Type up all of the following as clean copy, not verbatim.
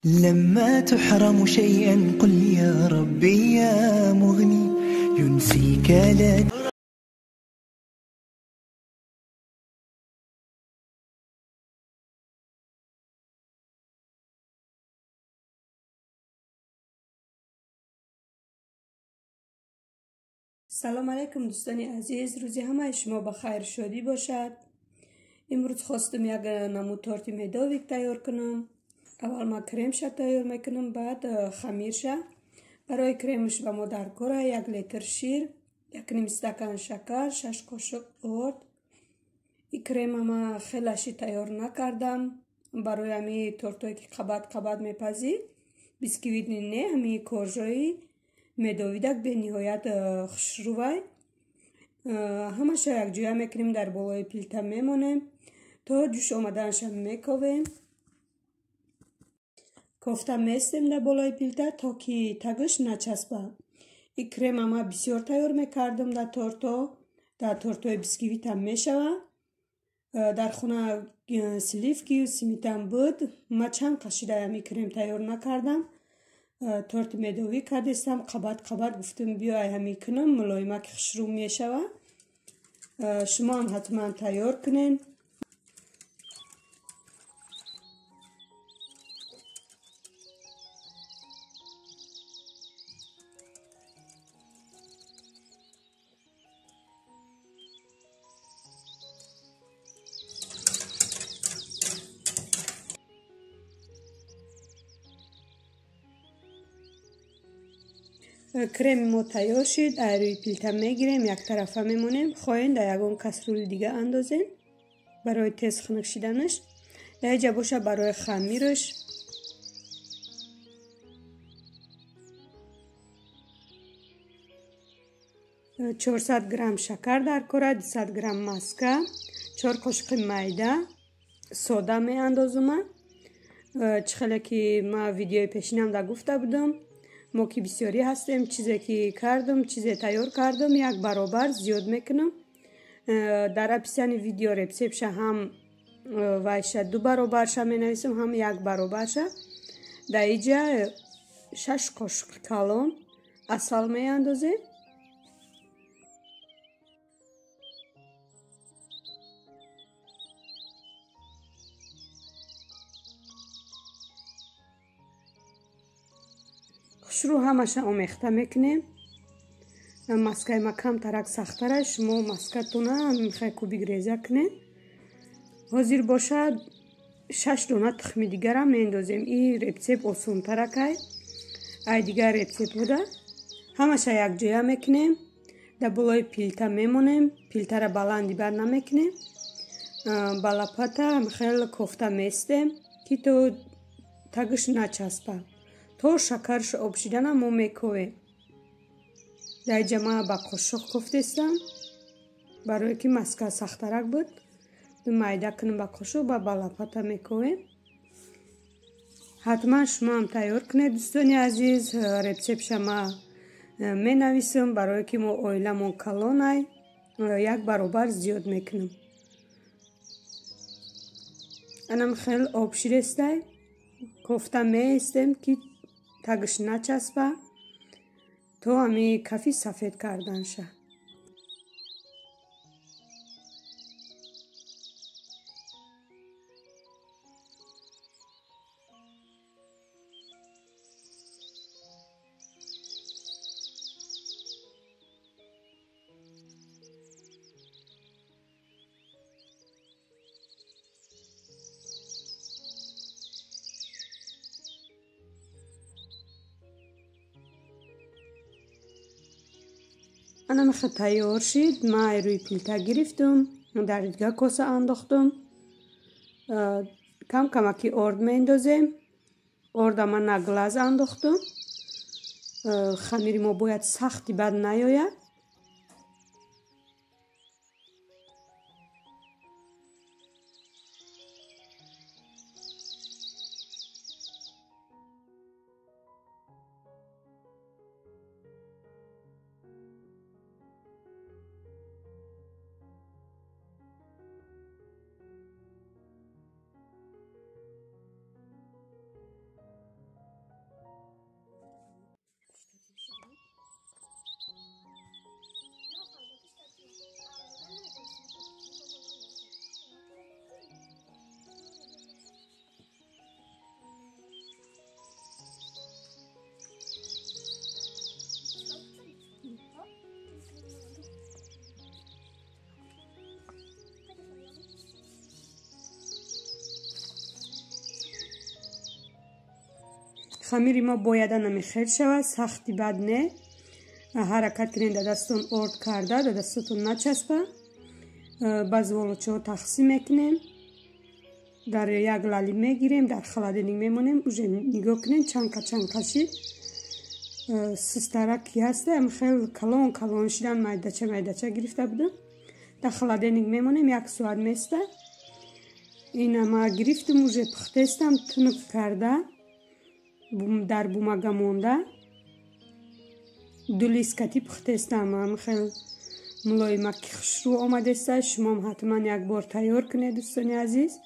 لما تحرم شيئا قل يا ربي يا مغني ينسيك لا. سلام علیکم دوستان عزیز، روزی همه شما بخیر شادی باشد. امروز خواستم یک نمود تورت میدویک تیار کنم. اول ما کریمش تیار میکنم، بعد خمیرش. برای کریمش به ما در کار 1 لیتر شیر، 1 نیم استکان شکر، 6 قاشق آرد. این کریم ما خیلیش تیار نکردم، برای همی تورتایی که قباد میپزید بیسکویت نه، همی کورجایی میدویدک به نهایت خوشروای. همش یک جویا میکنیم، در بالای پیلتا میمونیم تا جوش آمدنش میکویم. کوفته میستیم در بالای پیلتا تا که تگش نچسبه. این کریم ما بسیار تیار میکردم در تورتای بیسکویت هم میشوه. در خونه سلیفکی و سیمیتم بود، ما چند قشیده همی کریم تیار نکردم. تورت میدوی کردستم، قباد گفتم بیای همی کنم، ملایمه که خشروم میشوه. شما هم حتما تیار کنین. کریم ما تیار شد، روی پیلتا میگیریم، یک طرفه میمونیم. خواهین در یکون کسرول دیگه اندازین برای تیز خنک شدنش. در اینجا باشه برای خمیرش. « 400 گرم شکر در کاره، 200 گرم مسکه، 4 قاشق میده ساده می اندازم. چخیلی که ما ویدیوی پیشینم در گفته بودم، ما که بسیاری هستیم، چیزی که کردم، چیزی تیار کردم 1 برابر زیاد میکنم. در اپیسیان ویدیو رسیپش هم وایش 2 برابرش می نویسم، هم 1 برابرش. در اینجا 6 قاشق کلان اصل می اندازیم. خوشرو همش آمیخته میکنیم. مسکه ما کم ترک سختره، شما مسکتونه میخوای کوبی گریزه کنین. حاضر باشد 6 دانه تخم دیگر هم میندازیم. این رسیپ آسان ترکه، ای دیگر رسیپ بوده. همش یک جایه میکنیم، در بالای پیلتا میمونیم. پیلتا را بلندی بر نمیکنیم. بالاپتا خیلی کوفته میستیم که تو تگش نچسبه. تا شکرش آب شدن ما میکویم. در اینجا ما با قاشق کوفتستم، برای که مسکه سخترک بود. میده کنیم با قاشق، با بالاپتا میکویم. حتما شما هم تیار کنید دوستانی عزیز. رسیپش ما می نویسم، برای که ما اویلمون کلانه 1 برابر زیاد میکنم. انم خیلی آب شدسته، کوفته میستیم که تگش نچسبه تا همی کافی سفید کردن شه. انا میخواد تیار شد. ما روی پیلتا گرفتم، در دیگه کاسه انداختم. کم کمکی آرد میندازیم. آرد ما نگلاز انداختم. خمیر ما باید سختی بد نیاید. خمیری ما باید نمیخیر شود، سختی بد نه. حرکت کنین در دستون ارد کرده، در دستتون نچسبه. باز ولوچه ها تقسیم میکنیم، در یک لالی میگیریم، در خلادنی میمونیم. اوجه نگاه کنین چند کشید سسترکی هسته، خیلی کلون شدن، میدچه گرفته بودم. در خلادنی میمونیم، یک ساعت میسته. این ما گرفتم، اوجه پختستم، تنک کرده در بومگه مونده. دو لیسکتی پختستم، خیلی ملایمکی خشرو آمده است. شما هم حتما یک بار تیار کنید دوستان عزیز.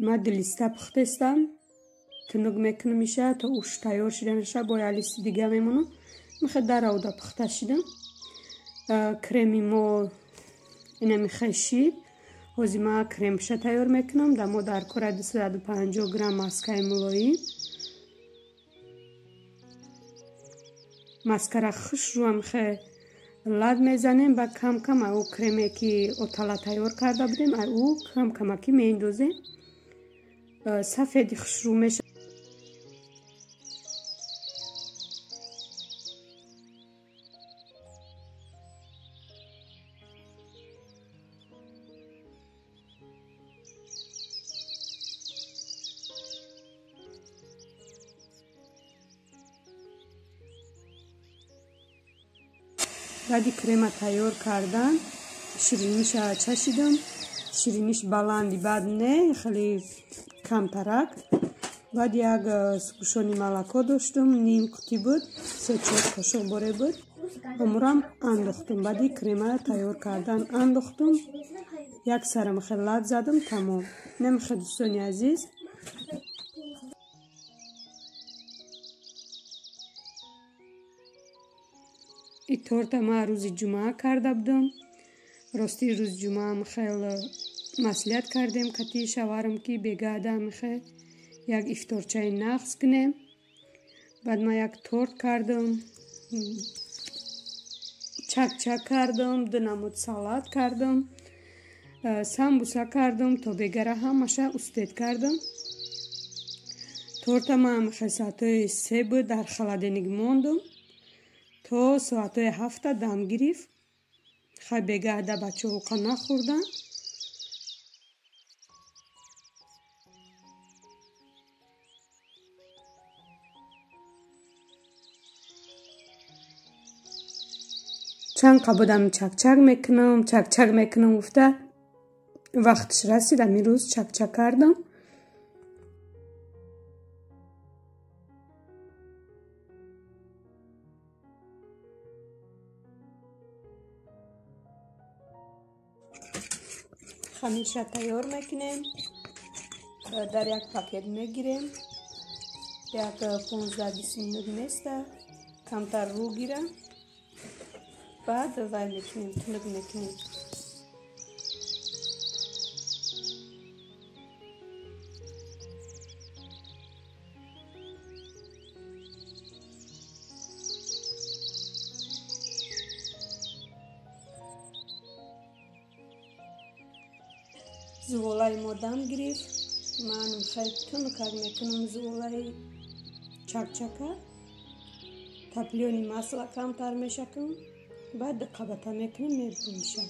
ما دو لیسته پختستم، تنگ میکنم میشه تا اوش تیار شده نشه. با یک لیست دیگه میمونم. میخواد در آودا پخته شدم. کرمی ما اینه میخواد شید. حاضی ما کرمشه تیار میکنم. در کره 250 گرم ماسکه ملایم. ماسکه را خوش رو هم خیلی لاد میزنیم و کم کم او کرمی که اتالا تیار کرده بودیم او کم کمکی میندازیم. سفیدی خوش رو میشه. بعدی کرم تیار کردن، شیرینیش چشیدم. شیرینیش بلندی بد نه، خیلی کم ترک. بعد یک سکوشانی ملکا داشتم، نیم قطی بود، 3-4 قاشق باره بود. امورم انداختم. بعدی کرم تیار کردن انداختم، یک سرم خیلی لط زدم، تمام. نمیخواد دوستانی عزیز. این تورت ما روز جمعه کرده بودم. راستی روز جمعه هم خیلی مسئولیت کردیم کتی شوارم که بگاده میخواه یک افطارچه نقص کنیم. بعد ما یک تورت کردم، چک کردم، 2 نمود سالاد کردم، سمبوسه کردم تا بگره همشه استید کردم. تورت ما هم خیلی ساعت 3 بود در خلادنگ موندم تا ساعت 7 دم گرفت. خیلی بگرده بچه اوقا نخوردن. چند قبودم چک میکنم افته. وقتش رسید امی روز چک کردم. خمیرش تیار میکنیم. در یک پاکت میگیریم. یک 15-20 مینوت میسته. کمتر رو گیره. بعد وای میکنیم، تنگ میکنیم. زغالای ما دم گرفت. من خیلی تنگ میکنم زغالای چکه. تپلیونی مسئله کمتر میشکم. بعد قبطه میکنیم میبرون میشه.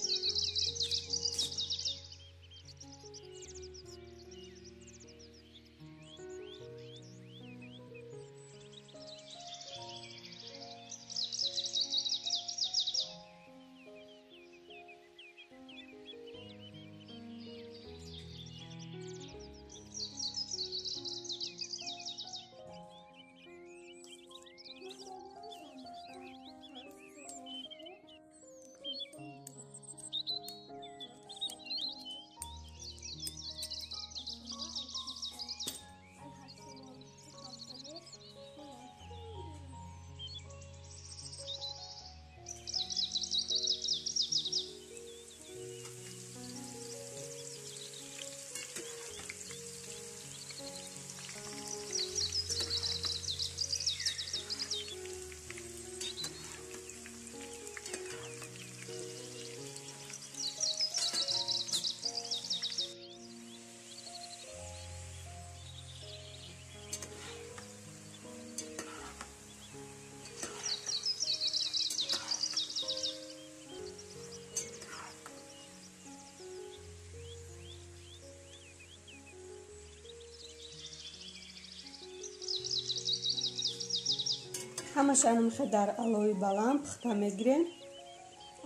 ҳамашро мехоҳад дар алои баланд пухта мегирем.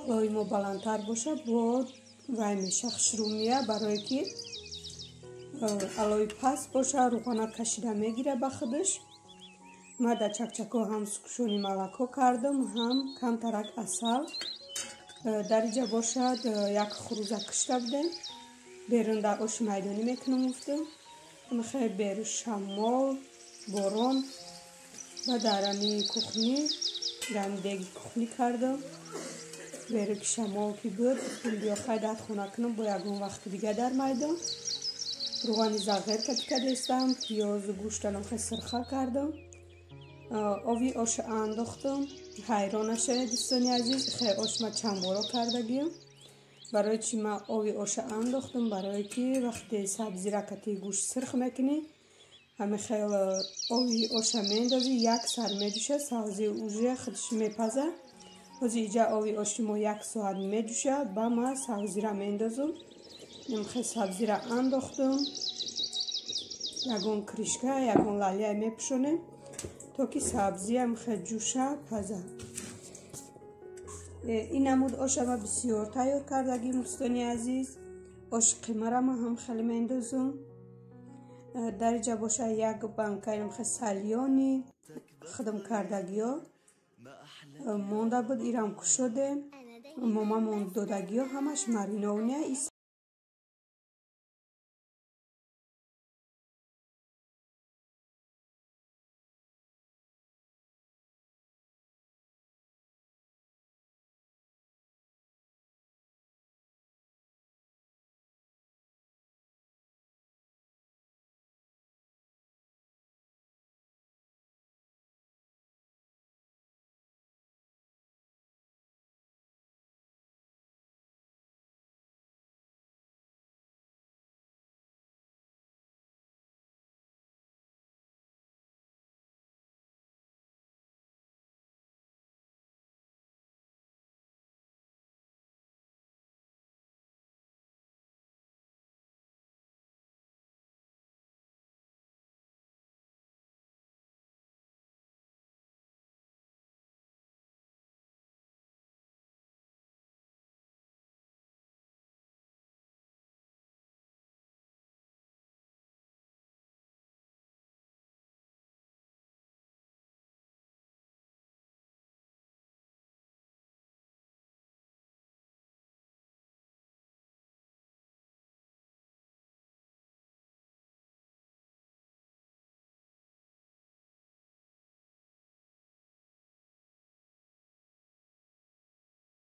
алои мо баландтар боша бо вай мешахшрумия, барое ки алои паст боша руғана кашида мегира ба худаш. ма дар чакчакҳо ҳам сукушони молоко кардам, ҳам камтарак асал. дар инҷа бошад як хурӯза кишта будем. берун дар оши майдонӣ мекунам уфтам. мехоҳад беру шамол, борон ва дар ами кухни дар деги кухни кардам. беру ки шамол ки буд биохай дар хона кунам бо ягон вақти дига дар майдон. руғани зағир катика дестам, пиёзу гӯштанам хе сирха кардам. ови оша андохтам. ҳайрон нашавед дӯстони азиз, хе ош ма чанд боро кардагиям. барои чи ма ови оша андохтам, барои ки вақте сабзира кати гӯшт сирх мекунӣ, ҳами хел ови оша мендозӣ, як сар медӯша, сабзи уже худш мепаза. ҳозир иҷа ови оши мо як соат медӯша, ба ма сабзира мендозам. хе сабзира андохтам. ягон кришка, ягон лалия мепӯшонем, то ки сабзиам хел ҷӯша паза. ин намуд оша ма бисёр тайёр кардагим дӯстони азиз. оши қимара ма ҳам хеле мендозам. дар инҷа боша як банкаи сальёни худам кардагиё монда буд, ирам кушодем. момамон додагиё ҳамаш мариновния.